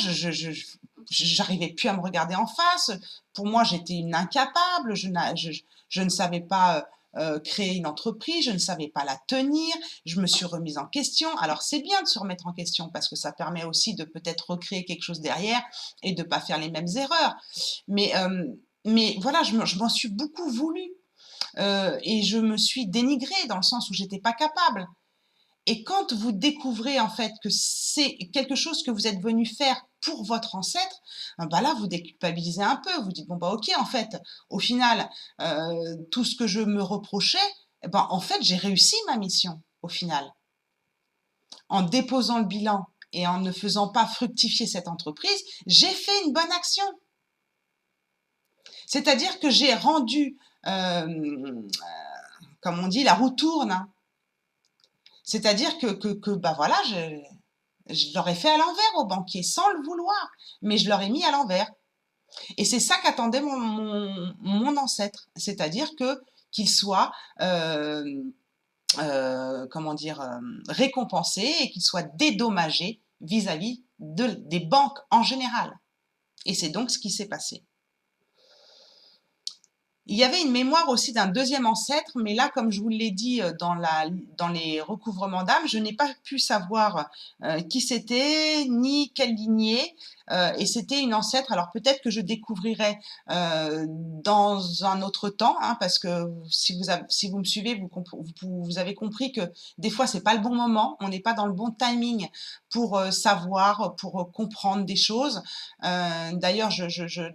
j'arrivais plus à me regarder en face. Pour moi, j'étais une incapable. Je ne savais pas créer une entreprise, je ne savais pas la tenir, je me suis remise en question. Alors c'est bien de se remettre en question parce que ça permet aussi de peut-être recréer quelque chose derrière et de ne pas faire les mêmes erreurs. Mais voilà, je m'en suis beaucoup voulu et je me suis dénigrée dans le sens où j'étais pas capable. Et quand vous découvrez en fait que c'est quelque chose que vous êtes venu faire pour votre ancêtre, là vous déculpabilisez un peu, vous dites bon ok, en fait au final tout ce que je me reprochais, en fait j'ai réussi ma mission au final. En déposant le bilan et en ne faisant pas fructifier cette entreprise, j'ai fait une bonne action. C'est-à-dire que j'ai rendu, comme on dit, la roue tourne, hein. C'est-à-dire que voilà, je leur ai fait à l'envers aux banquiers, sans le vouloir, mais je leur ai mis à l'envers. Et c'est ça qu'attendait mon ancêtre, c'est-à-dire qu'il soit, comment dire, récompensé et qu'il soit dédommagé vis-à-vis des banques en général. Et c'est donc ce qui s'est passé. Il y avait une mémoire aussi d'un deuxième ancêtre, mais là, comme je vous l'ai dit dans les recouvrements d'âme, je n'ai pas pu savoir qui c'était, ni quelle lignée, et c'était une ancêtre. Alors peut-être que je découvrirai dans un autre temps, hein, parce que si vous me suivez, vous avez compris que des fois, c'est pas le bon moment, on n'est pas dans le bon timing pour savoir, pour comprendre des choses. D'ailleurs,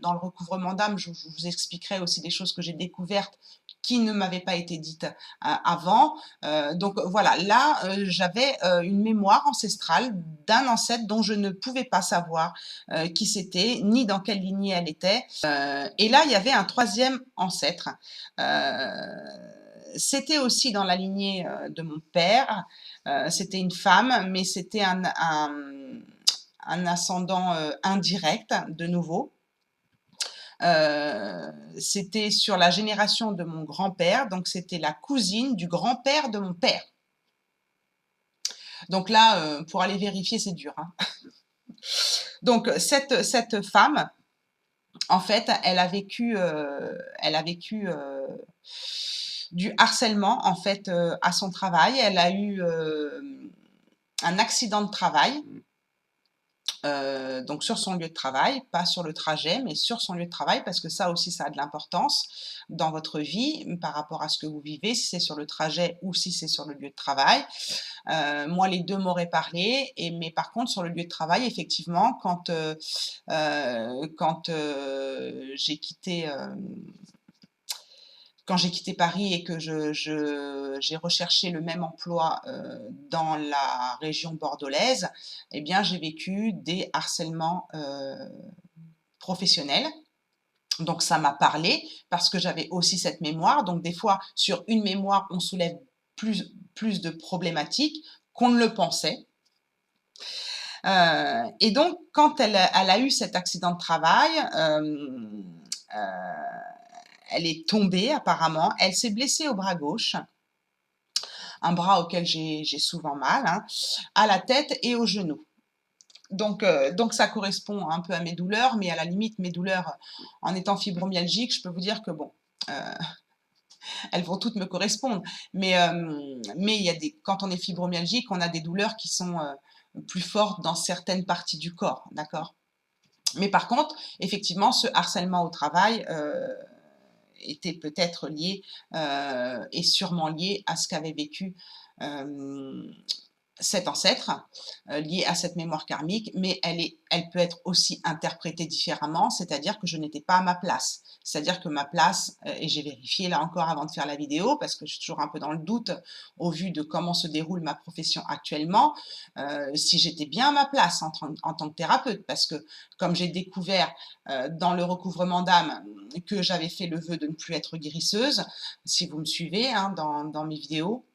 dans le recouvrement d'âme, je vous expliquerai aussi des choses que j'ai découvertes qui ne m'avaient pas été dites avant. Donc voilà, là, j'avais une mémoire ancestrale d'un ancêtre dont je ne pouvais pas savoir qui c'était, ni dans quelle lignée elle était. Et là, il y avait un troisième ancêtre. C'était aussi dans la lignée de mon père. C'était une femme, mais c'était un ascendant indirect, de nouveau. C'était sur la génération de mon grand-père, donc c'était la cousine du grand-père de mon père. Donc là, pour aller vérifier, c'est dur, hein. Donc cette femme, en fait, elle a vécu du harcèlement en fait à son travail. Elle a eu un accident de travail. Donc sur son lieu de travail, pas sur le trajet, mais sur son lieu de travail, parce que ça aussi, ça a de l'importance dans votre vie par rapport à ce que vous vivez, si c'est sur le trajet ou si c'est sur le lieu de travail. Moi, les deux m'auraient parlé, mais par contre, sur le lieu de travail, effectivement, quand j'ai quitté Paris et que j'ai recherché le même emploi dans la région bordelaise, eh bien, j'ai vécu des harcèlements professionnels. Donc, ça m'a parlé parce que j'avais aussi cette mémoire. Donc, des fois, sur une mémoire, on soulève plus de problématiques qu'on ne le pensait. Et donc, quand elle a eu cet accident de travail, elle est tombée apparemment, elle s'est blessée au bras gauche. un bras auquel j'ai souvent mal, hein, à la tête et aux genoux. Donc ça correspond un peu à mes douleurs, mais à la limite, mes douleurs, en étant fibromyalgique, je peux vous dire que bon, elles vont toutes me correspondre. Mais il y a quand on est fibromyalgique, on a des douleurs qui sont plus fortes dans certaines parties du corps, d'accord? Mais par contre, effectivement, ce harcèlement au travail était peut-être lié et sûrement lié à ce qu'avait vécu cet ancêtre, lié à cette mémoire karmique, mais elle peut être aussi interprétée différemment, c'est-à-dire que je n'étais pas à ma place. C'est-à-dire que ma place, et j'ai vérifié là encore avant de faire la vidéo, parce que je suis toujours un peu dans le doute au vu de comment se déroule ma profession actuellement, si j'étais bien à ma place en tant que thérapeute, parce que comme j'ai découvert dans le recouvrement d'âme que j'avais fait le vœu de ne plus être guérisseuse, si vous me suivez hein, dans mes vidéos,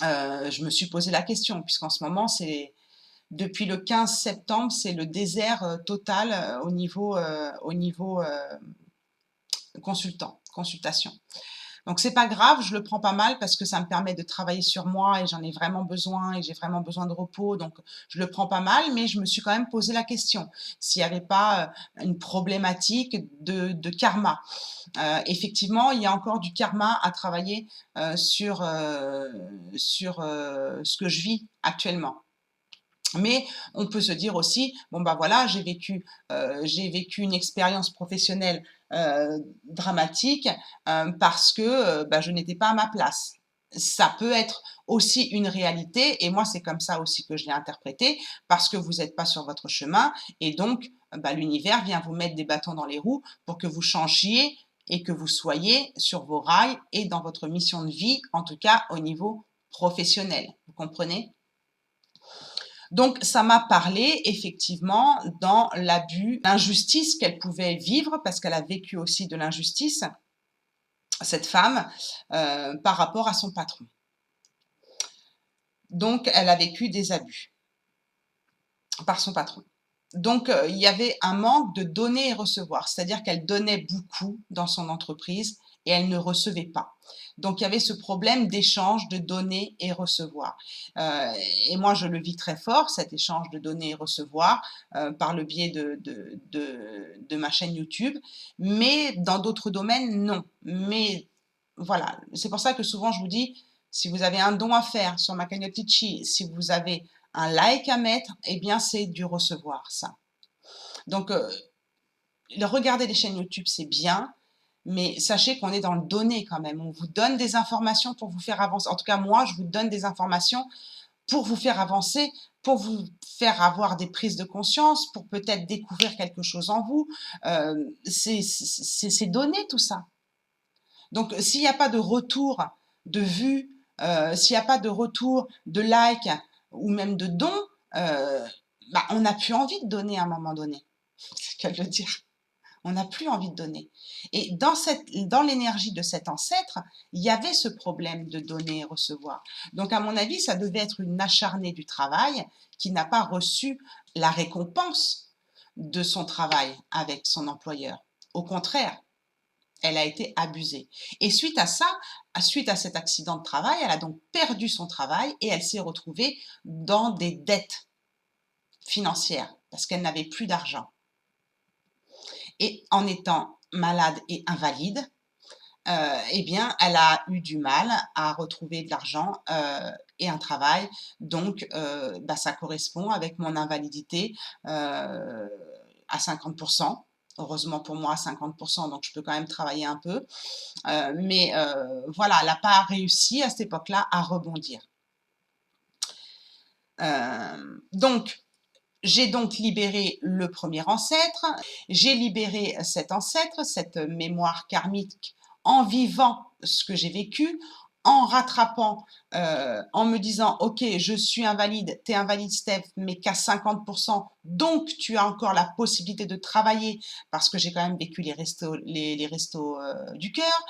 je me suis posé la question, puisqu'en ce moment, depuis le 15 septembre, c'est le désert total au niveau consultation. Donc c'est pas grave, je le prends pas mal parce que ça me permet de travailler sur moi et j'en ai vraiment besoin et j'ai vraiment besoin de repos, donc je le prends pas mal, mais je me suis quand même posé la question s'il n'y avait pas une problématique de karma. Effectivement, il y a encore du karma à travailler sur ce que je vis actuellement. Mais on peut se dire aussi, bon bah voilà, j'ai vécu une expérience professionnelle dramatique parce que bah, je n'étais pas à ma place. Ça peut être aussi une réalité, et moi c'est comme ça aussi que je l'ai interprété, parce que vous n'êtes pas sur votre chemin, et donc bah, l'univers vient vous mettre des bâtons dans les roues pour que vous changiez et que vous soyez sur vos rails et dans votre mission de vie, en tout cas au niveau professionnel. Vous comprenez ? Donc, ça m'a parlé effectivement dans l'abus, l'injustice qu'elle pouvait vivre, parce qu'elle a vécu aussi de l'injustice, cette femme, par rapport à son patron. Donc, elle a vécu des abus par son patron. Donc, il y avait un manque de donner et recevoir, c'est-à-dire qu'elle donnait beaucoup dans son entreprise et elle ne recevait pas. Donc, il y avait ce problème d'échange, de donner et recevoir. Et moi, je le vis très fort, cet échange de donner et recevoir, par le biais de ma chaîne YouTube. Mais dans d'autres domaines, non. Mais voilà, c'est pour ça que souvent, je vous dis, si vous avez un don à faire sur ma cagnotte Litchi, si vous avez un like à mettre, eh bien, c'est du recevoir, ça. Donc, regarder des chaînes YouTube, c'est bien, mais sachez qu'on est dans le donner quand même. On vous donne des informations pour vous faire avancer. En tout cas, moi, je vous donne des informations pour vous faire avancer, pour vous faire avoir des prises de conscience, pour peut-être découvrir quelque chose en vous. C'est donner tout ça. Donc, s'il n'y a pas de retour de vue, s'il n'y a pas de retour de like ou même de don, bah, on n'a plus envie de donner à un moment donné. C'est qu'à le dire. On n'a plus envie de donner. Et dans l'énergie de cet ancêtre, il y avait ce problème de donner et recevoir. Donc, à mon avis, ça devait être une acharnée du travail qui n'a pas reçu la récompense de son travail avec son employeur. Au contraire, elle a été abusée. Et suite à ça, suite à cet accident de travail, elle a donc perdu son travail et elle s'est retrouvée dans des dettes financières parce qu'elle n'avait plus d'argent. Et en étant malade et invalide, eh bien, elle a eu du mal à retrouver de l'argent et un travail. Donc, bah, ça correspond avec mon invalidité à 50%. Heureusement pour moi, à 50%, donc je peux quand même travailler un peu. Mais voilà, elle n'a pas réussi à cette époque-là à rebondir. Donc, j'ai donc libéré le premier ancêtre, j'ai libéré cet ancêtre, cette mémoire karmique, en vivant ce que j'ai vécu, en rattrapant, en me disant, OK, je suis invalide, tu es invalide, Steph, mais qu'à 50%, donc tu as encore la possibilité de travailler, parce que j'ai quand même vécu les restos du cœur.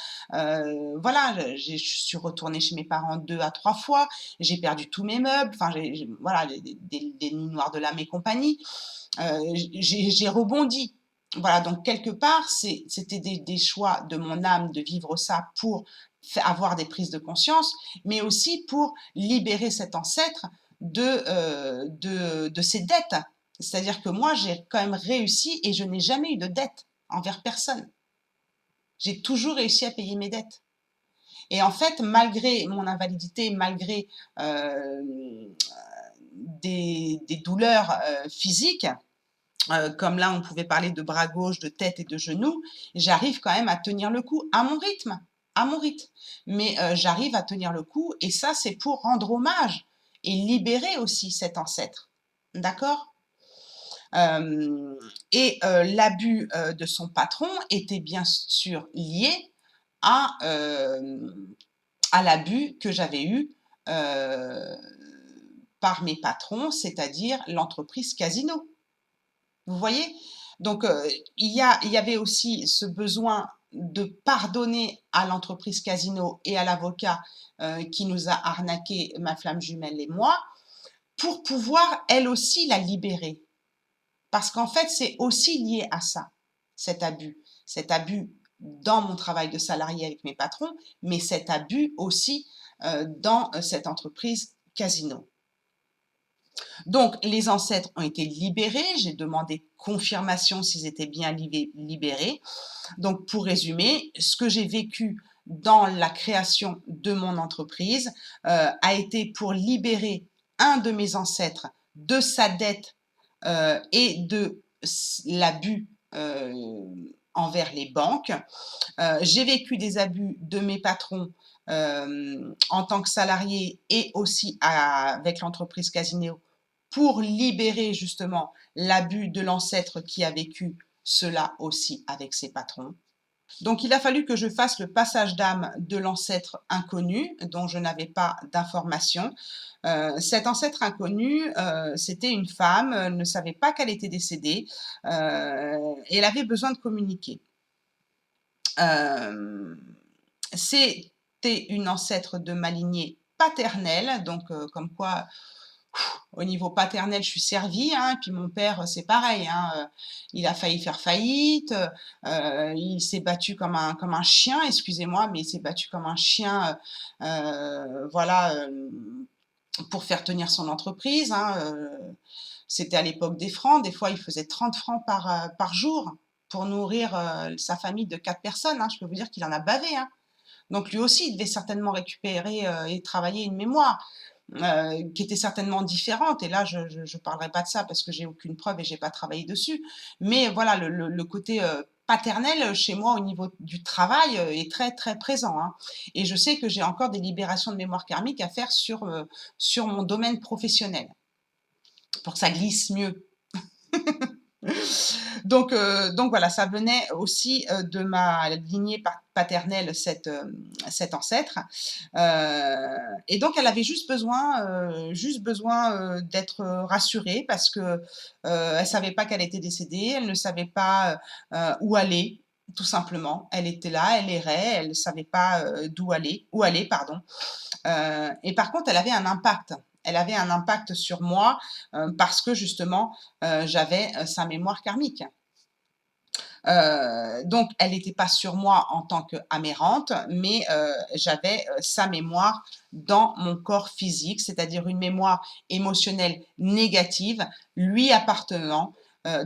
Voilà, je suis retournée chez mes parents 2 à 3 fois, j'ai perdu tous mes meubles, enfin, voilà, des nuits noires de l'âme et compagnie. J'ai rebondi. Voilà, donc quelque part, c'était des choix de mon âme de vivre ça pour avoir des prises de conscience, mais aussi pour libérer cet ancêtre de ses dettes. C'est-à-dire que moi, j'ai quand même réussi et je n'ai jamais eu de dette envers personne. J'ai toujours réussi à payer mes dettes. Et en fait, malgré mon invalidité, malgré des douleurs physiques, comme là on pouvait parler de bras gauche, de tête et de genoux, j'arrive quand même à tenir le coup à mon rythme, à mon rythme. Mais j'arrive à tenir le coup et ça c'est pour rendre hommage et libérer aussi cet ancêtre. D'accord? L'abus de son patron était bien sûr lié à, à l'abus que j'avais eu par mes patrons, c'est-à-dire l'entreprise Casino. Vous voyez? Donc, il y avait aussi ce besoin de pardonner à l'entreprise Casino et à l'avocat qui nous a arnaqué, ma flamme jumelle et moi, pour pouvoir, elle aussi, la libérer. Parce qu'en fait, c'est aussi lié à ça, cet abus. Cet abus dans mon travail de salarié avec mes patrons, mais cet abus aussi dans cette entreprise Casino. Donc, les ancêtres ont été libérés. J'ai demandé confirmation s'ils étaient bien libérés. Donc, pour résumer, ce que j'ai vécu dans la création de mon entreprise a été pour libérer un de mes ancêtres de sa dette et de l'abus envers les banques. J'ai vécu des abus de mes patrons en tant que salarié et aussi avec l'entreprise Casino pour libérer justement l'abus de l'ancêtre qui a vécu cela aussi avec ses patrons. Donc il a fallu que je fasse le passage d'âme de l'ancêtre inconnu dont je n'avais pas d'information. Cet ancêtre inconnu, c'était une femme, elle ne savait pas qu'elle était décédée et elle avait besoin de communiquer. C'était une ancêtre de ma lignée paternelle, donc comme quoi au niveau paternel, je suis servie, hein, et puis mon père, c'est pareil, hein, il a failli faire faillite, il s'est battu comme un chien, excusez-moi, mais il s'est battu comme un chien, voilà, pour faire tenir son entreprise, hein, c'était à l'époque des francs, des fois il faisait 30 francs par jour pour nourrir sa famille de 4 personnes, hein, je peux vous dire qu'il en a bavé, hein. Donc lui aussi, il devait certainement récupérer et travailler une mémoire qui était certainement différente. Et là, je ne parlerai pas de ça parce que j'ai aucune preuve et j'ai pas travaillé dessus. Mais voilà, le côté paternel chez moi au niveau du travail est très très présent, hein. Et je sais que j'ai encore des libérations de mémoire karmique à faire sur mon domaine professionnel pour que ça glisse mieux. Donc voilà, ça venait aussi de ma lignée paternelle, cet ancêtre. Et donc, elle avait juste besoin d'être rassurée parce que elle savait pas qu'elle était décédée, elle ne savait pas où aller, tout simplement. Elle était là, elle errait, elle ne savait pas où aller, pardon. Et par contre, elle avait un impact. Elle avait un impact sur moi parce que justement, j'avais sa mémoire karmique. Donc, elle n'était pas sur moi en tant qu'amérante, mais j'avais sa mémoire dans mon corps physique, c'est-à-dire une mémoire émotionnelle négative lui appartenant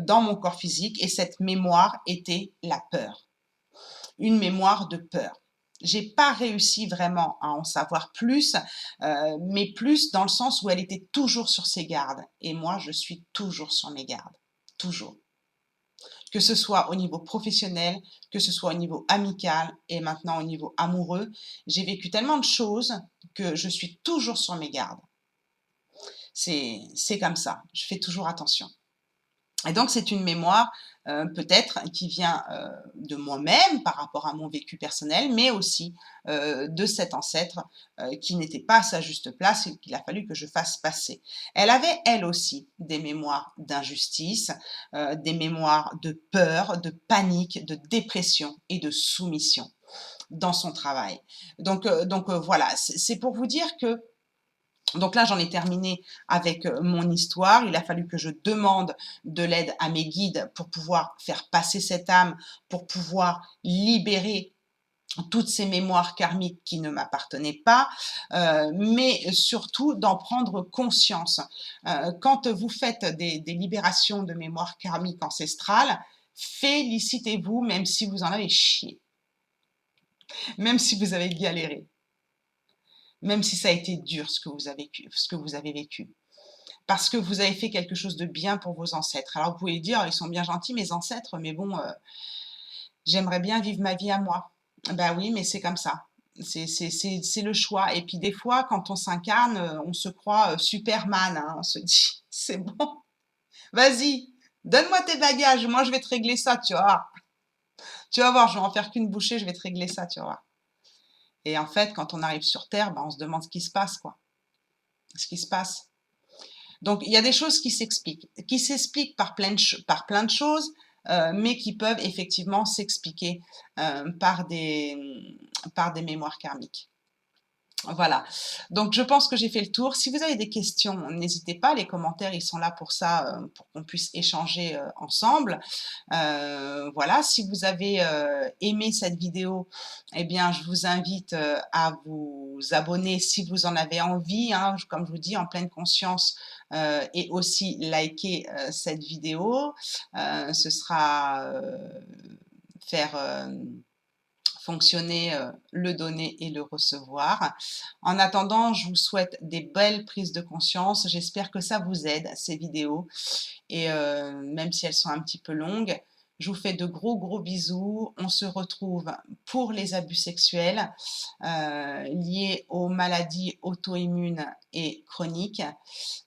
dans mon corps physique, et cette mémoire était la peur, une mémoire de peur. J'ai pas réussi vraiment à en savoir plus, mais plus dans le sens où elle était toujours sur ses gardes. Et moi, je suis toujours sur mes gardes, toujours. Que ce soit au niveau professionnel, que ce soit au niveau amical et maintenant au niveau amoureux, j'ai vécu tellement de choses que je suis toujours sur mes gardes. C'est comme ça, je fais toujours attention. Et donc, c'est une mémoire peut-être qui vient de moi-même par rapport à mon vécu personnel, mais aussi de cet ancêtre qui n'était pas à sa juste place et qu'il a fallu que je fasse passer. Elle avait, elle aussi, des mémoires d'injustice, des mémoires de peur, de panique, de dépression et de soumission dans son travail. Donc voilà, c'est pour vous dire que donc là, j'en ai terminé avec mon histoire. Il a fallu que je demande de l'aide à mes guides pour pouvoir faire passer cette âme, pour pouvoir libérer toutes ces mémoires karmiques qui ne m'appartenaient pas, mais surtout d'en prendre conscience. Quand vous faites des libérations de mémoires karmiques ancestrales, félicitez-vous, même si vous en avez chié, même si vous avez galéré, même si ça a été dur ce que vous avez vécu. Parce que vous avez fait quelque chose de bien pour vos ancêtres. Alors vous pouvez dire, ils sont bien gentils mes ancêtres, mais bon, j'aimerais bien vivre ma vie à moi. Ben oui, mais c'est comme ça. C'est le choix. Et puis des fois, quand on s'incarne, on se croit Superman, hein. On se dit, c'est bon, vas-y, donne-moi tes bagages, moi je vais te régler ça, tu vois. Tu vas voir, je vais en faire qu'une bouchée, je vais te régler ça, tu vois. Et en fait, quand on arrive sur Terre, ben, on se demande ce qui se passe, quoi. Ce qui se passe. Donc, il y a des choses qui s'expliquent par plein de choses, mais qui peuvent effectivement s'expliquer par des mémoires karmiques. Voilà, donc je pense que j'ai fait le tour. Si vous avez des questions, n'hésitez pas, les commentaires, ils sont là pour ça, pour qu'on puisse échanger ensemble. Voilà, si vous avez aimé cette vidéo, eh bien, je vous invite à vous abonner si vous en avez envie, hein, comme je vous dis, en pleine conscience, et aussi liker cette vidéo. Ce sera faire fonctionner le donner et le recevoir. En attendant, je vous souhaite des belles prises de conscience. J'espère que ça vous aide, ces vidéos. Et même si elles sont un petit peu longues, je vous fais de gros bisous. On se retrouve pour les abus sexuels liés aux maladies auto-immunes et chroniques.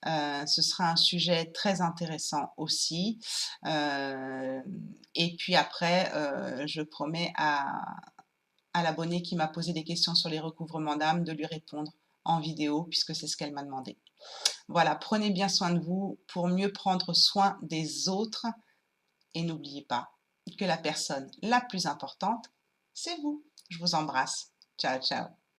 Ce sera un sujet très intéressant aussi. Et puis après, je promets à l'abonnée qui m'a posé des questions sur les recouvrements d'âme de lui répondre en vidéo puisque c'est ce qu'elle m'a demandé. Voilà, prenez bien soin de vous pour mieux prendre soin des autres et n'oubliez pas que la personne la plus importante, c'est vous. Je vous embrasse. Ciao, ciao.